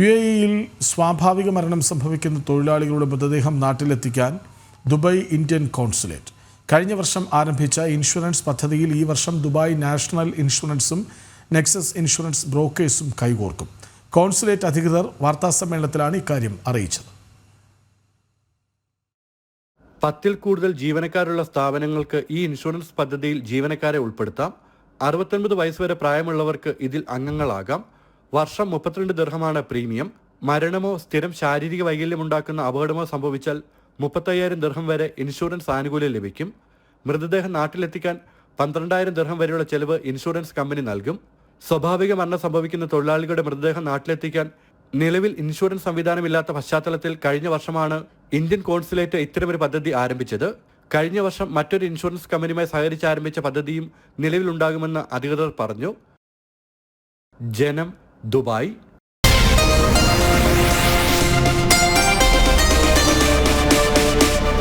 UAE-യിൽ സ്വാഭാവിക മരണം സംഭവിക്കുന്ന തൊഴിലാളികളുടെ മൃതദേഹം നാട്ടിലെത്തിക്കാൻ ദുബായ് ഇന്ത്യൻ കോൺസുലേറ്റ് കഴിഞ്ഞ വർഷം ആരംഭിച്ച ഇൻഷുറൻസ് പദ്ധതിയിൽ ഈ വർഷം ദുബായ് നാഷണൽ ഇൻഷുറൻസും നെക്സസ് ഇൻഷുറൻസ് ബ്രോക്കേഴ്സും കൈകോർക്കും. കോൺസുലേറ്റ് അധികൃതർ വാർത്താസമ്മേളനത്തിലാണ് ഇക്കാര്യം അറിയിച്ചത്. 10-ൽ കൂടുതൽ ജീവനക്കാരുള്ള സ്ഥാപനങ്ങൾക്ക് ഈ ഇൻഷുറൻസ് പദ്ധതിയിൽ ജീവനക്കാരെ ഉൾപ്പെടുത്താം. 69 വയസ്സ് വരെ പ്രായമുള്ളവർക്ക് ഇതിൽ അംഗങ്ങളാകാം. വർഷം 32 ദിർഹമാണ് പ്രീമിയം. മരണമോ സ്ഥിരം ശാരീരിക വൈകല്യമുണ്ടാക്കുന്ന അപകടമോ സംഭവിച്ചാൽ 35,000 ദിർഹം വരെ ഇൻഷുറൻസ് ആനുകൂല്യം ലഭിക്കും. മൃതദേഹം നാട്ടിലെത്തിക്കാൻ 12,000 ദിർഹം വരെയുള്ള ചെലവ് ഇൻഷുറൻസ് കമ്പനി നൽകും. സ്വാഭാവിക മരണം സംഭവിക്കുന്ന തൊഴിലാളികളുടെ മൃതദേഹം നാട്ടിലെത്തിക്കാൻ നിലവിൽ ഇൻഷുറൻസ് സംവിധാനമില്ലാത്ത പശ്ചാത്തലത്തിൽ കഴിഞ്ഞ വർഷമാണ് ഇന്ത്യൻ കോൺസുലേറ്റ് ഇത്തരമൊരു പദ്ധതി ആരംഭിച്ചത്. കഴിഞ്ഞ വർഷം മറ്റൊരു ഇൻഷുറൻസ് കമ്പനിയുമായി സഹകരിച്ച് ആരംഭിച്ച പദ്ധതിയും നിലവിലുണ്ടാകുമെന്ന് അധികൃതർ പറഞ്ഞു. ജനം, ദുബായ്.